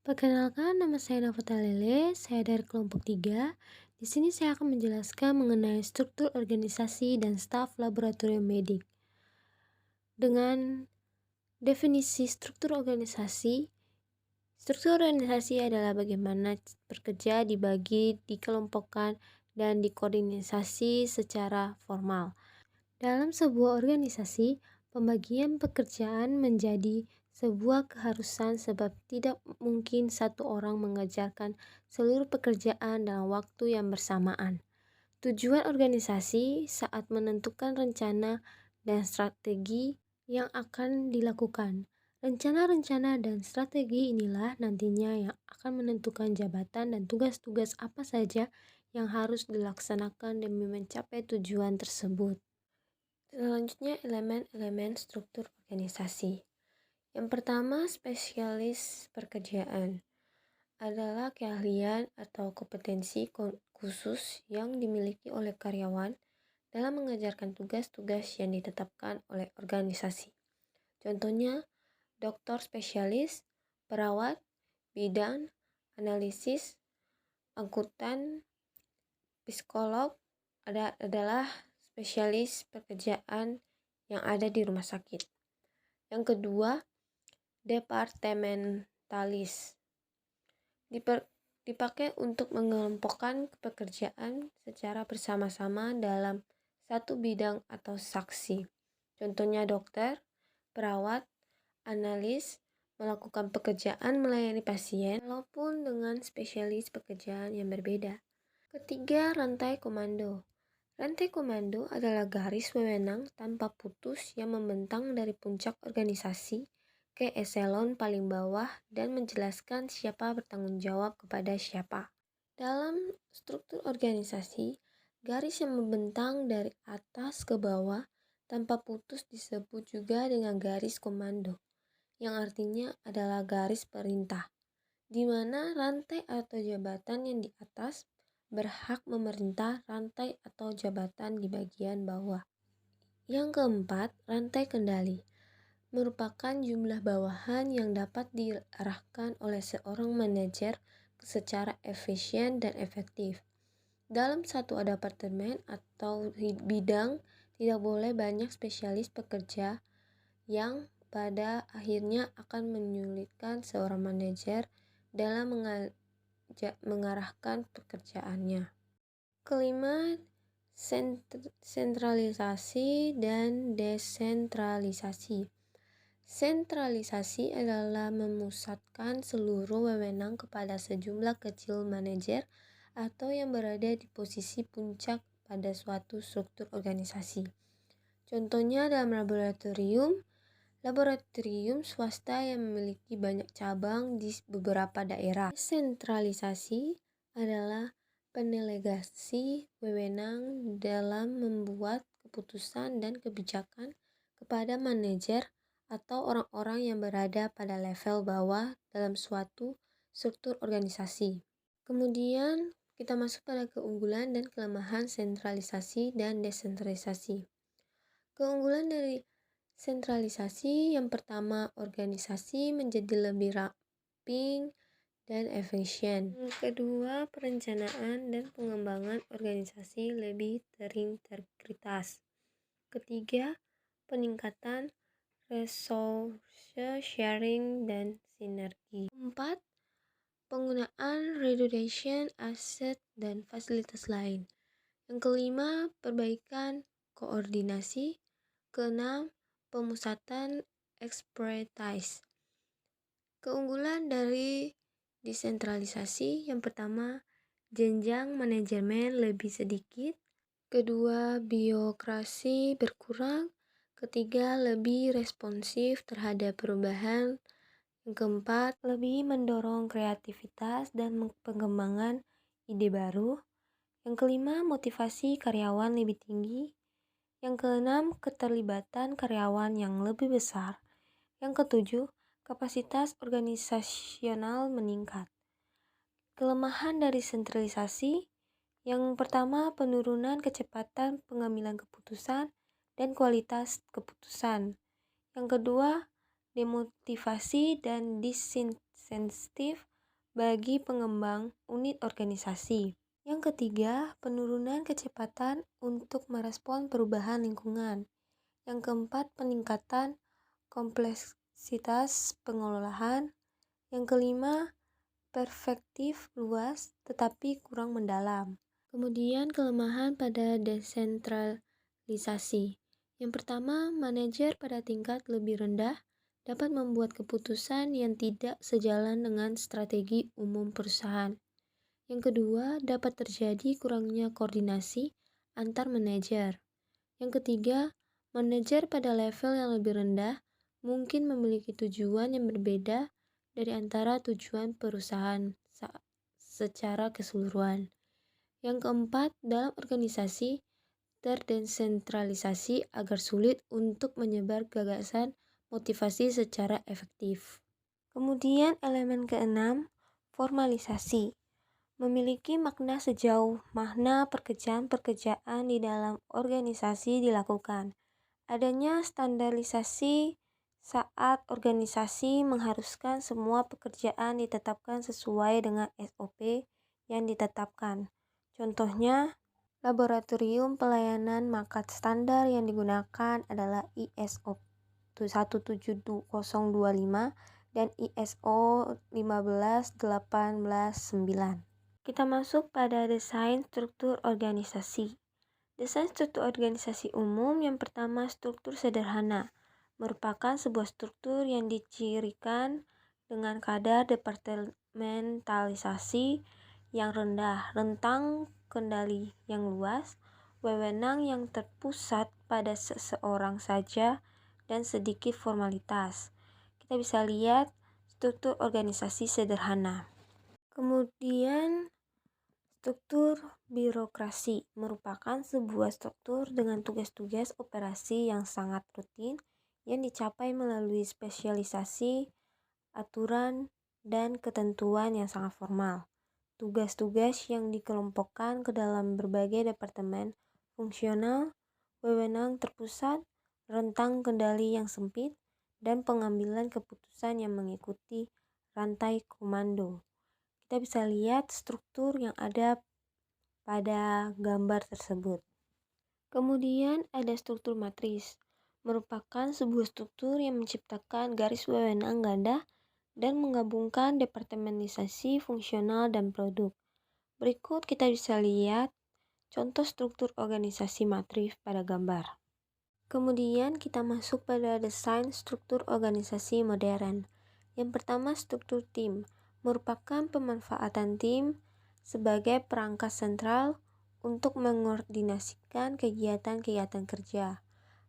Perkenalkan, nama saya Nafota Lele, saya dari kelompok 3. Di sini saya akan menjelaskan mengenai struktur organisasi dan staf laboratorium medik. Dengan definisi struktur organisasi adalah bagaimana pekerja dibagi, dikelompokkan, dan dikoordinasi secara formal. Dalam sebuah organisasi, pembagian pekerjaan menjadi sebuah keharusan sebab tidak mungkin satu orang mengerjakan seluruh pekerjaan dalam waktu yang bersamaan. Tujuan organisasi saat menentukan rencana dan strategi yang akan dilakukan. Rencana-rencana dan strategi inilah nantinya yang akan menentukan jabatan dan tugas-tugas apa saja yang harus dilaksanakan demi mencapai tujuan tersebut. Selanjutnya, elemen-elemen struktur organisasi. Yang pertama, spesialis pekerjaan adalah keahlian atau kompetensi khusus yang dimiliki oleh karyawan dalam mengerjakan tugas-tugas yang ditetapkan oleh organisasi. Contohnya, dokter spesialis, perawat, bidan, analisis, akuntan, psikolog adalah spesialis pekerjaan yang ada di rumah sakit. Yang kedua, departementalis dipakai untuk mengelompokkan pekerjaan secara bersama-sama dalam satu bidang atau saksi. Contohnya dokter, perawat, analis melakukan pekerjaan melayani pasien walaupun dengan spesialis pekerjaan yang berbeda. Ketiga, rantai komando. Rantai komando adalah garis wewenang tanpa putus yang membentang dari puncak organisasi ke eselon paling bawah dan menjelaskan siapa bertanggung jawab kepada siapa. Dalam struktur organisasi, garis yang membentang dari atas ke bawah tanpa putus disebut juga dengan garis komando, yang artinya adalah garis perintah, di mana rantai atau jabatan yang di atas berhak memerintah rantai atau jabatan di bagian bawah. Yang keempat, rantai kendali merupakan jumlah bawahan yang dapat diarahkan oleh seorang manajer secara efisien dan efektif. Dalam satu departemen atau bidang, tidak boleh banyak spesialis pekerja yang pada akhirnya akan menyulitkan seorang manajer dalam mengarahkan pekerjaannya. Kelima, sentralisasi dan desentralisasi. Sentralisasi adalah memusatkan seluruh wewenang kepada sejumlah kecil manajer atau yang berada di posisi puncak pada suatu struktur organisasi. Contohnya dalam laboratorium swasta yang memiliki banyak cabang di beberapa daerah. Desentralisasi adalah pendelegasi wewenang dalam membuat keputusan dan kebijakan kepada manajer atau orang-orang yang berada pada level bawah dalam suatu struktur organisasi. Kemudian kita masuk pada keunggulan dan kelemahan sentralisasi dan desentralisasi. Keunggulan dari sentralisasi yang pertama, organisasi menjadi lebih ramping dan efisien. Yang kedua, perencanaan dan pengembangan organisasi lebih terintegritas. Ketiga, peningkatan resource sharing dan sinergi. Keempat, penggunaan redundant aset dan fasilitas lain. Yang kelima, perbaikan koordinasi. Keenam, pemusatan expertise. Keunggulan dari desentralisasi yang pertama, jenjang manajemen lebih sedikit. Kedua, birokrasi berkurang. Ketiga, lebih responsif terhadap perubahan. Yang keempat, lebih mendorong kreativitas dan pengembangan ide baru. Yang kelima, motivasi karyawan lebih tinggi. Yang keenam, keterlibatan karyawan yang lebih besar. Yang ketujuh, kapasitas organisasional meningkat. Kelemahan dari sentralisasi yang pertama, penurunan kecepatan pengambilan keputusan dan kualitas keputusan. Yang kedua, demotivasi dan disinsentif bagi pengembang unit organisasi. Yang ketiga, penurunan kecepatan untuk merespon perubahan lingkungan. Yang keempat, peningkatan kompleksitas pengelolaan. Yang kelima, perspektif luas tetapi kurang mendalam. Kemudian kelemahan pada desentralisasi. Yang pertama, manajer pada tingkat lebih rendah dapat membuat keputusan yang tidak sejalan dengan strategi umum perusahaan. Yang kedua, dapat terjadi kurangnya koordinasi antar manajer. Yang ketiga, manajer pada level yang lebih rendah mungkin memiliki tujuan yang berbeda dari antara tujuan perusahaan secara keseluruhan. Yang keempat, dalam organisasi terdesentralisasi agar sulit untuk menyebar gagasan motivasi secara efektif. Kemudian elemen keenam, formalisasi. Memiliki makna sejauh mana pekerjaan-pekerjaan di dalam organisasi dilakukan. Adanya standarisasi saat organisasi mengharuskan semua pekerjaan ditetapkan sesuai dengan SOP yang ditetapkan. Contohnya, laboratorium pelayanan market standar yang digunakan adalah ISO 17025 dan ISO 15189. Kita masuk pada desain struktur organisasi. Desain struktur organisasi umum yang pertama, struktur sederhana, merupakan sebuah struktur yang dicirikan dengan kadar departementalisasi yang rendah, rentang kendali yang luas, wewenang yang terpusat pada seseorang saja, dan sedikit formalitas. Kita bisa lihat struktur organisasi sederhana. Kemudian, struktur birokrasi merupakan sebuah struktur dengan tugas-tugas operasi yang sangat rutin yang dicapai melalui spesialisasi, aturan, dan ketentuan yang sangat formal. Tugas-tugas yang dikelompokkan ke dalam berbagai departemen fungsional, wewenang terpusat, rentang kendali yang sempit, dan pengambilan keputusan yang mengikuti rantai komando. Kita bisa lihat struktur yang ada pada gambar tersebut. Kemudian ada struktur matris, merupakan sebuah struktur yang menciptakan garis wewenang ganda dan menggabungkan departementalisasi fungsional dan produk. Berikut kita bisa lihat contoh struktur organisasi matris pada gambar. Kemudian kita masuk pada desain struktur organisasi modern. Yang pertama, struktur tim merupakan pemanfaatan tim sebagai perangkat sentral untuk mengordinasikan kegiatan-kegiatan kerja.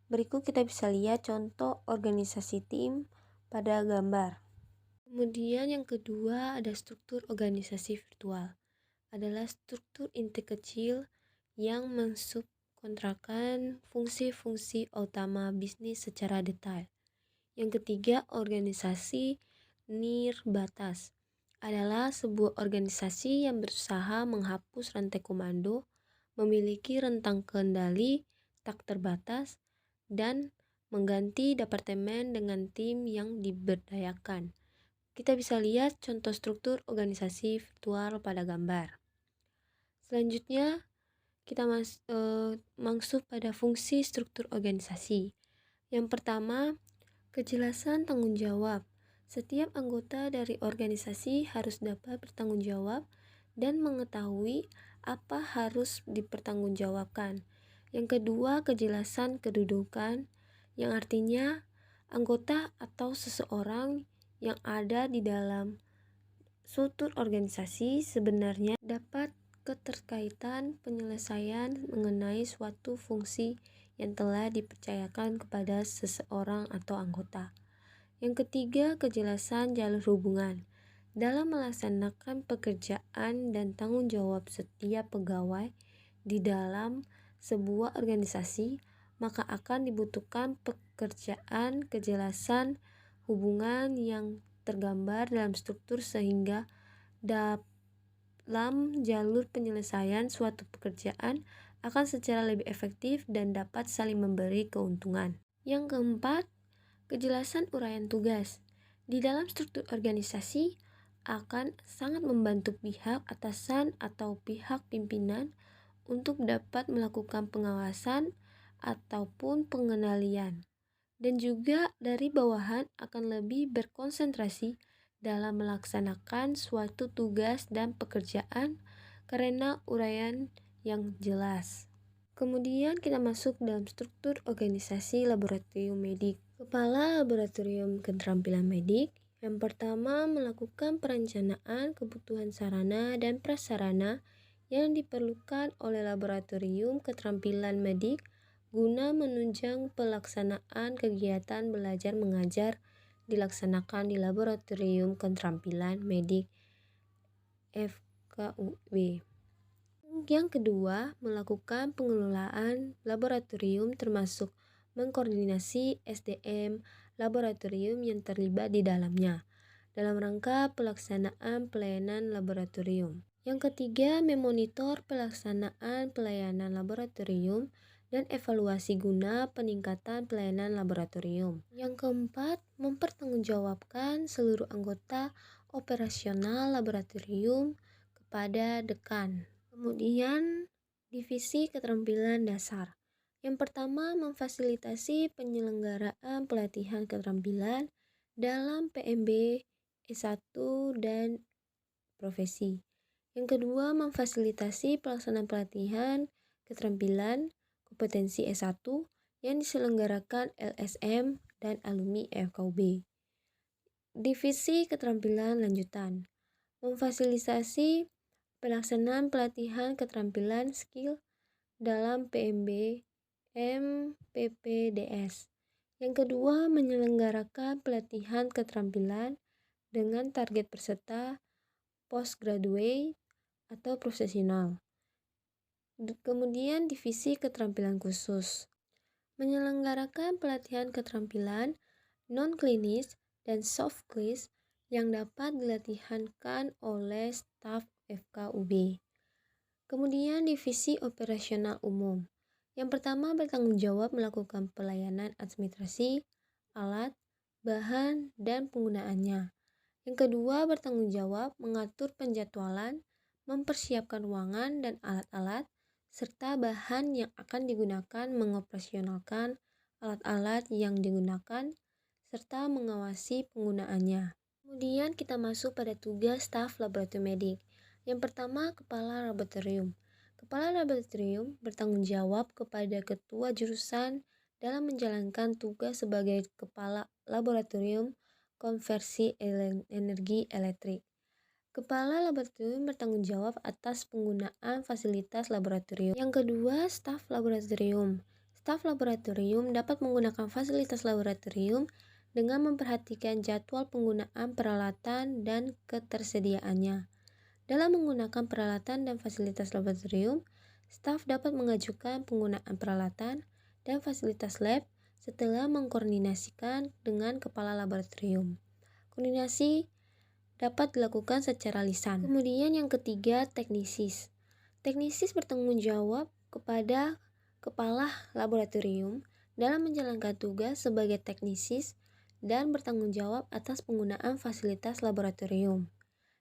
Berikut kita bisa lihat contoh organisasi tim pada gambar. Kemudian yang kedua ada struktur organisasi virtual. Adalah struktur inti kecil yang mensubkontrakkan fungsi-fungsi utama bisnis secara detail. Yang ketiga, organisasi nirbatas adalah sebuah organisasi yang berusaha menghapus rantai komando, memiliki rentang kendali tak terbatas, dan mengganti departemen dengan tim yang diberdayakan. Kita bisa lihat contoh struktur organisasi virtual pada gambar. Selanjutnya, kita masuk pada fungsi struktur organisasi. Yang pertama, kejelasan tanggung jawab. Setiap anggota dari organisasi harus dapat bertanggung jawab dan mengetahui apa harus dipertanggungjawabkan. Yang kedua, kejelasan kedudukan, yang artinya anggota atau seseorang yang ada di dalam struktur organisasi sebenarnya dapat keterkaitan penyelesaian mengenai suatu fungsi yang telah dipercayakan kepada seseorang atau anggota. Yang ketiga, kejelasan jalur hubungan. Dalam melaksanakan pekerjaan dan tanggung jawab setiap pegawai di dalam sebuah organisasi, maka akan dibutuhkan pekerjaan kejelasan hubungan yang tergambar dalam struktur sehingga dalam jalur penyelesaian suatu pekerjaan akan secara lebih efektif dan dapat saling memberi keuntungan. Yang keempat, kejelasan uraian tugas. Di dalam struktur organisasi, akan sangat membantu pihak atasan atau pihak pimpinan untuk dapat melakukan pengawasan ataupun pengendalian. Dan juga dari bawahan akan lebih berkonsentrasi dalam melaksanakan suatu tugas dan pekerjaan karena uraian yang jelas. Kemudian kita masuk dalam struktur organisasi laboratorium medik. Kepala Laboratorium Keterampilan Medik yang pertama melakukan perencanaan kebutuhan sarana dan prasarana yang diperlukan oleh Laboratorium Keterampilan Medik guna menunjang pelaksanaan kegiatan belajar mengajar dilaksanakan di Laboratorium Keterampilan Medik FKUB. Yang kedua, melakukan pengelolaan laboratorium termasuk mengkoordinasi SDM laboratorium yang terlibat di dalamnya dalam rangka pelaksanaan pelayanan laboratorium. Yang ketiga, memonitor pelaksanaan pelayanan laboratorium dan evaluasi guna peningkatan pelayanan laboratorium. Yang keempat, mempertanggungjawabkan seluruh anggota operasional laboratorium kepada dekan. Kemudian, divisi keterampilan dasar. Yang pertama, memfasilitasi penyelenggaraan pelatihan keterampilan dalam PMB S1 dan profesi. Yang kedua, memfasilitasi pelaksanaan pelatihan keterampilan kompetensi S1 yang diselenggarakan LSM dan alumni FKUB. Divisi keterampilan lanjutan. Memfasilitasi pelaksanaan pelatihan keterampilan skill dalam PMB MPPDS. Yang kedua, menyelenggarakan pelatihan keterampilan dengan target peserta postgraduate atau profesional. Kemudian divisi keterampilan khusus. Menyelenggarakan pelatihan keterampilan non-klinis dan soft skills yang dapat dilatihankan oleh staf FKUB. Kemudian divisi operasional umum. Yang pertama bertanggung jawab melakukan pelayanan administrasi, alat, bahan, dan penggunaannya. Yang kedua bertanggung jawab mengatur penjadwalan, mempersiapkan ruangan dan alat-alat, serta bahan yang akan digunakan mengoperasionalkan alat-alat yang digunakan, serta mengawasi penggunaannya. Kemudian kita masuk pada tugas staf laboratorium medik. Yang pertama, kepala laboratorium. Kepala laboratorium bertanggung jawab kepada ketua jurusan dalam menjalankan tugas sebagai kepala laboratorium konversi energi elektrik. Kepala laboratorium bertanggung jawab atas penggunaan fasilitas laboratorium. Yang kedua, staf laboratorium. Staf laboratorium dapat menggunakan fasilitas laboratorium dengan memperhatikan jadwal penggunaan peralatan dan ketersediaannya. Dalam menggunakan peralatan dan fasilitas laboratorium, staf dapat mengajukan penggunaan peralatan dan fasilitas lab setelah mengkoordinasikan dengan kepala laboratorium. Koordinasi dapat dilakukan secara lisan. Kemudian yang ketiga, teknisis. Teknisis bertanggung jawab kepada kepala laboratorium dalam menjalankan tugas sebagai teknisis dan bertanggung jawab atas penggunaan fasilitas laboratorium.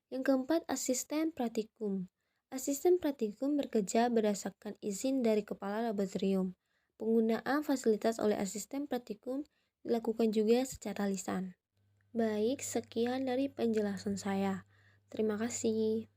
Yang keempat, asisten praktikum. Asisten praktikum bekerja berdasarkan izin dari kepala laboratorium. Penggunaan fasilitas oleh asisten praktikum dilakukan juga secara lisan. Baik, sekian dari penjelasan saya. Terima kasih.